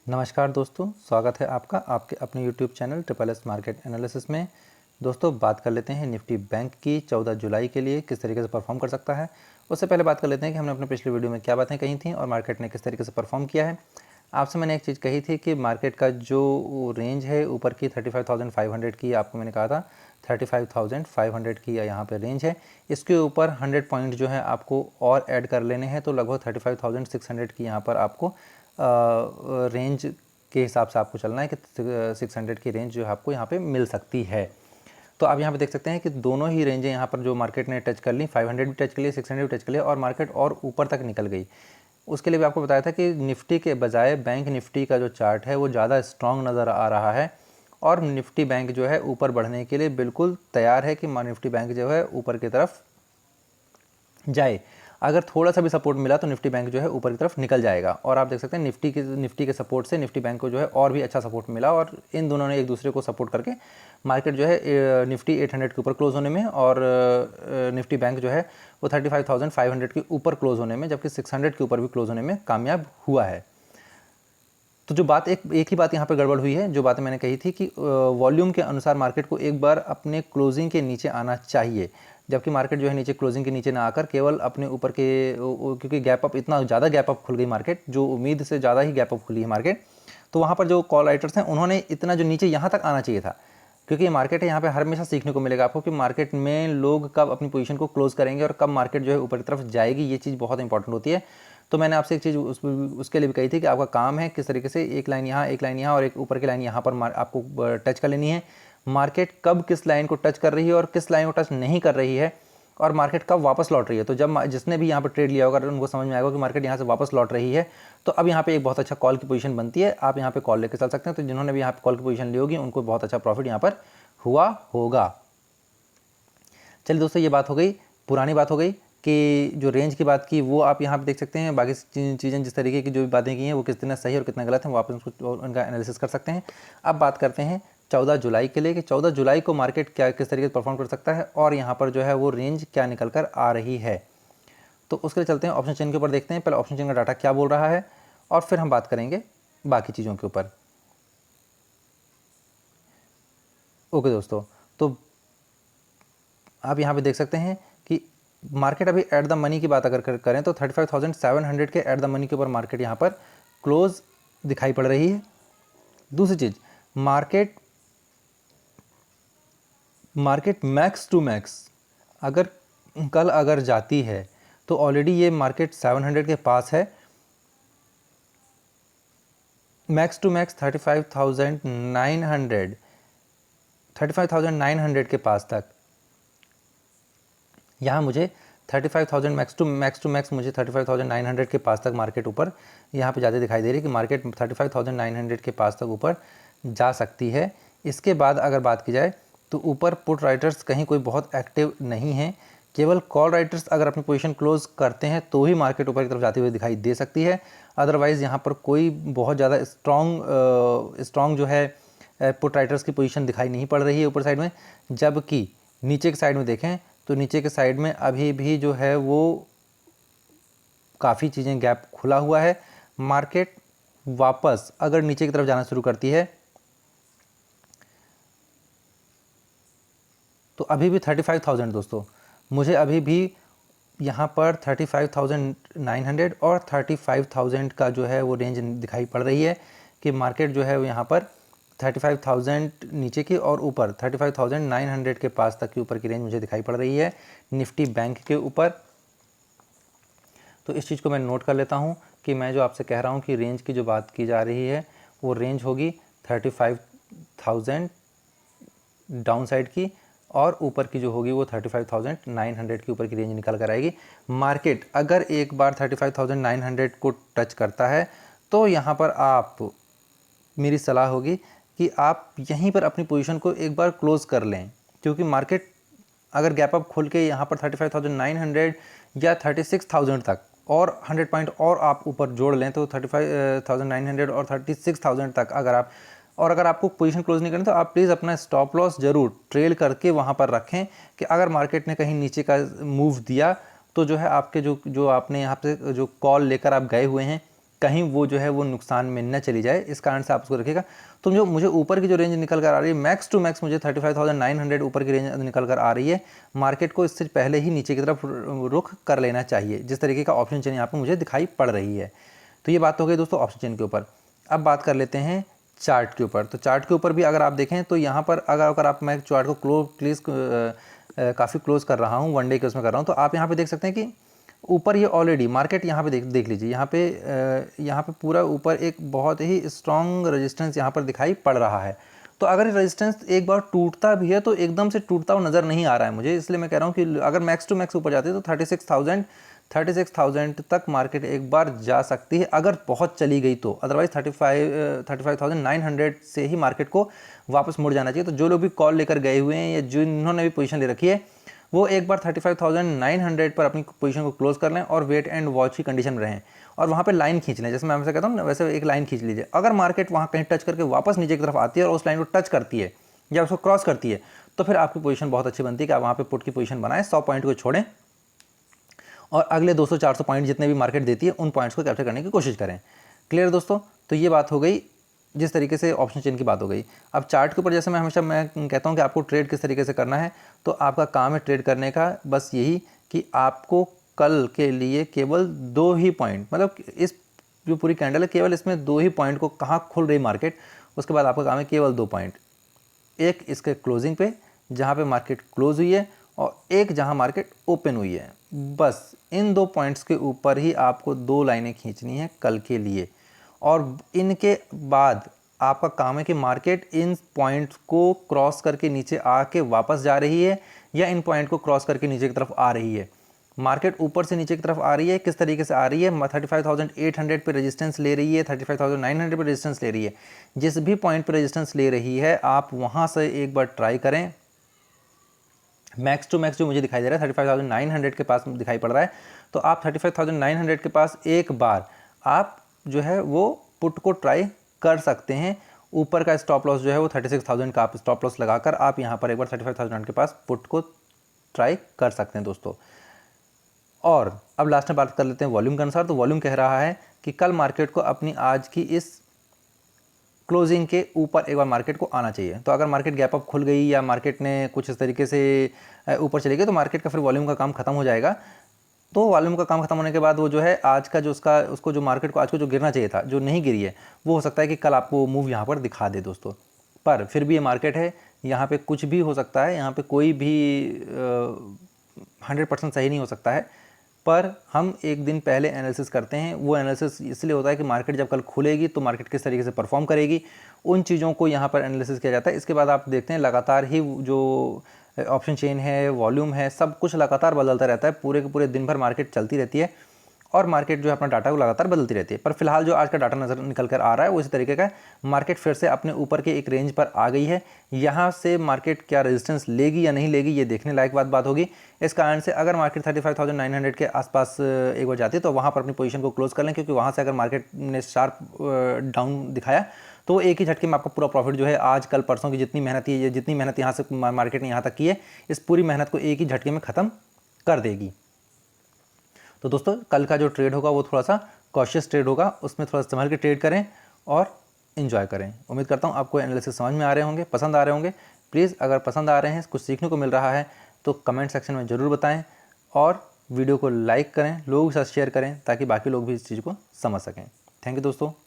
नमस्कार दोस्तों, स्वागत है आपका आपके अपने YouTube channel triple S market analysis में। दोस्तों, बात कर लेते हैं निफ्टी बैंक की 14 जुलाई के लिए किस तरीके से परफॉर्म कर सकता है। उससे पहले बात कर लेते हैं कि हमने अपने पिछले वीडियो में क्या बातें कही थी और मार्केट ने किस तरीके से परफॉर्म किया है। आपसे मैंने एक चीज़ कही थी कि मार्केट का जो रेंज है ऊपर की 35,500 की, आपको मैंने कहा था 35,500 की यहाँ पे रेंज है। इसके ऊपर 100 पॉइंट जो है आपको और ऐड कर लेने हैं, तो लगभग 35,600 की यहाँ पर आपको रेंज के हिसाब से आपको चलना है कि 600 की रेंज जो है आपको यहाँ पे मिल सकती है। तो आप यहाँ पे देख सकते हैं कि दोनों ही रेंजें यहाँ पर जो मार्केट ने टच कर ली, 500 भी टच कर लिया, 600 भी टच कर लिया और मार्केट और ऊपर तक निकल गई। उसके लिए भी आपको बताया था कि निफ्टी के बजाय बैंक निफ्टी का जो चार्ट है वो ज़्यादा स्ट्रॉन्ग नज़र आ रहा है और निफ्टी बैंक जो है ऊपर बढ़ने के लिए बिल्कुल तैयार है कि निफ्टी बैंक जो है ऊपर की तरफ जाए। अगर थोड़ा सा भी सपोर्ट मिला तो निफ्टी बैंक जो है ऊपर की तरफ निकल जाएगा। और आप देख सकते हैं निफ्टी के सपोर्ट से निफ्टी बैंक को जो है और भी अच्छा सपोर्ट मिला और इन दोनों ने एक दूसरे को सपोर्ट करके मार्केट जो है निफ्टी 800 के ऊपर क्लोज होने में और निफ्टी बैंक जो है वो 35,500 के ऊपर क्लोज होने में, जबकि 600 के ऊपर भी क्लोज होने में कामयाब हुआ है। तो जो बात एक ही बात यहाँ पर गड़बड़ हुई है, जो बातें मैंने कही थी कि वॉल्यूम के अनुसार मार्केट को एक बार अपने क्लोजिंग के नीचे आना चाहिए, जबकि मार्केट जो है नीचे क्लोजिंग के नीचे ना आकर केवल अपने ऊपर के, क्योंकि गैप अप, इतना ज़्यादा गैप अप खुल गई मार्केट, जो उम्मीद से ज़्यादा ही गैप अप खुली है मार्केट। तो वहाँ पर जो कॉल राइटर्स हैं उन्होंने इतना जो नीचे यहाँ तक आना चाहिए था, क्योंकि ये मार्केट है, यहाँ पे हमेशा सीखने को मिलेगा आपको कि मार्केट में लोग कब अपनी पोजीशन को क्लोज करेंगे और कब मार्केट जो है ऊपर की तरफ जाएगी। ये चीज़ बहुत इंपॉर्टेंट होती है। तो मैंने आपसे एक चीज़ उसके लिए भी कही थी कि आपका काम है किस तरीके से एक लाइन यहाँ और एक ऊपर की लाइन यहाँ पर आपको टच कर लेनी है। मार्केट कब किस लाइन को टच कर रही है और किस लाइन को टच नहीं कर रही है और मार्केट कब वापस लौट रही है। तो जब जिसने भी यहाँ पर ट्रेड लिया होगा उनको समझ में आएगा कि मार्केट यहाँ से वापस लौट रही है, तो अब यहाँ पे एक बहुत अच्छा कॉल की पोजीशन बनती है। आप यहाँ पे कॉल लेकर चल सकते हैं। तो जिन्होंने भी यहाँ पे कॉल की पोजीशन ली होगी उनको बहुत अच्छा प्रॉफिट यहाँ पर हुआ होगा। चलिए दोस्तों, ये बात हो गई, पुरानी बात हो गई कि जो रेंज की बात की वो आप यहाँ पे देख सकते हैं। बाकी चीज़ें जिस तरीके की जो भी बातें की हैं वो कितना सही और कितना गलत है वो आप उनका एनालिसिस कर सकते हैं। अब बात करते हैं 14 जुलाई के लिए कि 14 जुलाई को मार्केट क्या किस तरीके से परफॉर्म कर सकता है और यहाँ पर जो है वो रेंज क्या निकल कर आ रही है। तो उसके लिए चलते हैं ऑप्शन चेन के ऊपर, देखते हैं पहले ऑप्शन चेन का डाटा क्या बोल रहा है और फिर हम बात करेंगे बाकी चीज़ों के ऊपर। ओके दोस्तों, तो आप यहाँ पे देख सकते हैं कि मार्केट अभी एट द मनी की बात अगर करें तो 35,700 के एट द मनी के ऊपर मार्केट यहाँ पर क्लोज दिखाई पड़ रही है। दूसरी चीज़, मार्केट मैक्स टू मैक्स अगर जाती है तो ऑलरेडी ये मार्केट 700 के पास है। मैक्स टू मैक्स 35,900 के पास तक, यहाँ मुझे 35,000 मैक्स टू मैक्स मुझे 35,900 के पास तक मार्केट ऊपर यहाँ पे ज़्यादा दिखाई दे रही है कि मार्केट 35,900 के पास तक ऊपर जा सकती है। इसके बाद अगर बात की जाए तो ऊपर पुट राइटर्स कहीं कोई बहुत एक्टिव नहीं है, केवल कॉल राइटर्स अगर अपनी पोजीशन क्लोज करते हैं तो ही मार्केट ऊपर की तरफ जाती हुई दिखाई दे सकती है। अदरवाइज़ यहाँ पर कोई बहुत ज़्यादा स्ट्रॉन्ग जो है पुट राइटर्स की पोजीशन दिखाई नहीं पड़ रही है ऊपर साइड में। जबकि नीचे की साइड में देखें तो नीचे के साइड में अभी भी जो है वो काफ़ी चीज़ें गैप खुला हुआ है। मार्केट वापस अगर नीचे की तरफ जाना शुरू करती है तो अभी भी 35,000 दोस्तों, मुझे अभी भी यहाँ पर 35,900 और 35,000 का जो है वो रेंज दिखाई पड़ रही है कि मार्केट जो है वो यहाँ पर 35,000 नीचे की और ऊपर 35,900 के पास तक की ऊपर की रेंज मुझे दिखाई पड़ रही है निफ्टी बैंक के ऊपर। तो इस चीज़ को मैं नोट कर लेता हूँ कि मैं जो आपसे कह रहा हूँ कि रेंज की जो बात की जा रही है वो रेंज होगी 35,000 डाउन साइड की और ऊपर की जो होगी वो 35,900 के ऊपर की रेंज निकल कर आएगी। मार्केट अगर एक बार 35,900 को टच करता है तो यहाँ पर आप, मेरी सलाह होगी कि आप यहीं पर अपनी पोजीशन को एक बार क्लोज़ कर लें, क्योंकि मार्केट अगर गैप अप खोल के यहाँ पर 35,900 या 36,000 तक और 100 पॉइंट और आप ऊपर जोड़ लें तो 35,900 और 36,000 तक अगर आपको पोजीशन क्लोज नहीं करनी तो आप प्लीज़ अपना स्टॉप लॉस ज़रूर ट्रेल करके वहाँ पर रखें कि अगर मार्केट ने कहीं नीचे का मूव दिया तो जो है आपके जो आपने यहाँ पे जो कॉल लेकर आप गए हुए हैं कहीं वो जो है वो नुकसान में न चली जाए, इस कारण से आप उसको रखिएगा। तो जो मुझे ऊपर की जो रेंज निकल कर आ रही है, मैक्स टू मैक्स मुझे 35,900 ऊपर की रेंज निकल कर आ रही है। मार्केट को इससे पहले ही नीचे की तरफ रुख कर लेना चाहिए, जिस तरीके का ऑप्शन चेन यहाँ पर मुझे दिखाई पड़ रही है। तो ये बात हो गई दोस्तों ऑप्शन चेन के ऊपर। अब बात कर लेते हैं चार्ट के ऊपर। तो चार्ट के ऊपर भी अगर आप देखें तो यहाँ पर अगर आप, मैं चार्ट को काफ़ी क्लोज कर रहा हूँ, वन डे के उसमें कर रहा हूँ, तो आप यहाँ पे देख सकते हैं कि ऊपर ये ऑलरेडी मार्केट यहाँ पे देख लीजिए, यहाँ पे पूरा ऊपर एक बहुत ही स्ट्रॉन्ग रेजिस्टेंस यहाँ पर दिखाई पड़ रहा है। तो अगर रेजिस्टेंस एक बार टूटता भी है तो एकदम से टूटता हुआ नज़र नहीं आ रहा है मुझे, इसलिए मैं कह रहा हूँ कि अगर मैक्स टू मैक्स ऊपर जाती है तो 36,000 तक मार्केट एक बार जा सकती है, अगर बहुत चली गई तो। अदरवाइज 35,900 से ही मार्केट को वापस मुड़ जाना चाहिए। तो जो लोग भी कॉल लेकर गए हुए हैं या जिन्होंने भी पोजीशन ले रखी है, वो एक बार 35,900 पर अपनी पोजीशन को क्लोज कर लें और वेट एंड वॉच की कंडीशन में रहें और वहाँ पे लाइन खींच लें। जैसे मैं आपसे कहता हूँ ना, वैसे एक लाइन खींच लीजिए। अगर मार्केट वहाँ कहीं टच करके वापस नीचे की तरफ आती है और उस लाइन को टच करती है या उसको क्रॉस करती है, तो फिर आपकी पोजीशन बहुत अच्छी बनती है कि आप वहाँ पे पुट की पोजीशन बनाएं, 100 पॉइंट को छोड़ें और अगले 200-400 पॉइंट जितने भी मार्केट देती है उन पॉइंट्स को कैप्चर करने की कोशिश करें। क्लियर दोस्तों? तो ये बात हो गई, जिस तरीके से ऑप्शन चेन की बात हो गई। अब चार्ट के ऊपर जैसे मैं हमेशा कहता हूँ कि आपको ट्रेड किस तरीके से करना है, तो आपका काम है ट्रेड करने का बस यही कि आपको कल के लिए केवल 2 ही पॉइंट, मतलब इस जो पूरी कैंडल है केवल इसमें 2 ही पॉइंट को कहाँ खुल रही मार्केट, उसके बाद आपका काम है केवल 2 पॉइंट, एक इसके क्लोजिंग पे जहाँ पे मार्केट क्लोज हुई है और एक जहाँ मार्केट ओपन हुई है। बस इन 2 पॉइंट्स के ऊपर ही आपको 2 लाइनें खींचनी है कल के लिए, और इनके बाद आपका काम है कि मार्केट इन पॉइंट्स को क्रॉस करके नीचे आके वापस जा रही है या इन पॉइंट को क्रॉस करके नीचे की तरफ आ रही है। मार्केट ऊपर से नीचे की तरफ आ रही है, किस तरीके से आ रही है, 35,800 पे रेजिस्टेंस ले रही है, 35,900 पे रेजिस्टेंस ले रही है। जिस भी पॉइंट पे रेजिस्टेंस ले रही है आप वहाँ से एक बार ट्राई करें। मैक्स टू मैक्स जो मुझे दिखाई दे रहा है 35,900 के पास दिखाई पड़ रहा है, तो आप 35,900 के पास एक बार आप जो है वो पुट को ट्राई कर सकते हैं। ऊपर का स्टॉप लॉस जो है वो 36,000 का आप स्टॉप लॉस लगाकर आप यहाँ पर एक बार 35,000 के पास पुट को ट्राई कर सकते हैं दोस्तों। और अब लास्ट में बात कर लेते हैं वॉल्यूम के अनुसार। तो वॉल्यूम कह रहा है कि कल मार्केट को अपनी आज की इस क्लोजिंग के ऊपर एक बार मार्केट को आना चाहिए। तो अगर मार्केट गैप अप खुल गई या मार्केट ने कुछ इस तरीके से ऊपर चली गई तो मार्केट का फिर वॉल्यूम का काम खत्म हो जाएगा। तो वॉल्यूम का काम खत्म होने के बाद वो जो है आज का जो उसको जो मार्केट को आज को जो गिरना चाहिए था, जो नहीं गिरी है, वो हो सकता है कि कल आपको मूव यहाँ पर दिखा दे दोस्तों। पर फिर भी ये मार्केट है, यहाँ पे कुछ भी हो सकता है, यहाँ पे कोई भी 100% सही नहीं हो सकता है। पर हम एक दिन पहले एनालिसिस करते हैं, वो एनालिसिस इसलिए होता है कि मार्केट जब कल खुलेगी तो मार्केट किस तरीके से परफॉर्म करेगी, उन चीज़ों को यहाँ पर एनालिसिस किया जाता है। इसके बाद आप देखते हैं लगातार ही जो ऑप्शन चेन है, वॉल्यूम है, सब कुछ लगातार बदलता रहता है, पूरे के पूरे दिन भर मार्केट चलती रहती है और मार्केट जो है अपना डाटा को लगातार बदलती रहती है। पर फिलहाल जो आज का डाटा नज़र निकल कर आ रहा है वो इसी तरीके का है। मार्केट फिर से अपने ऊपर के एक रेंज पर आ गई है, यहाँ से मार्केट क्या रेजिस्टेंस लेगी या नहीं लेगी ये देखने लायक बात होगी। इस कारण से अगर मार्केट 35,900 के आसपास एक बार जाती है तो वहाँ पर अपनी पोजीशन को क्लोज कर लें, क्योंकि वहाँ से अगर मार्केट ने शार्प डाउन दिखाया तो एक ही झटके में आपका पूरा प्रॉफिट जो है आज कल परसों की जितनी मेहनत है, जितनी मेहनत यहाँ से मार्केट ने यहाँ तक की है, इस पूरी मेहनत को एक ही झटके में ख़त्म कर देगी। तो दोस्तों कल का जो ट्रेड होगा वो थोड़ा सा कॉशियस ट्रेड होगा, उसमें थोड़ा संभल के ट्रेड करें और इन्जॉय करें। उम्मीद करता हूँ आपको एनालिसिस समझ में आ रहे होंगे, पसंद आ रहे होंगे। प्लीज़ अगर पसंद आ रहे हैं, कुछ सीखने को मिल रहा है तो कमेंट सेक्शन में ज़रूर बताएं और वीडियो को लाइक करें, लोगों के साथ शेयर करें ताकि बाकी लोग भी इस चीज़ को समझ सकें। थैंक यू दोस्तों।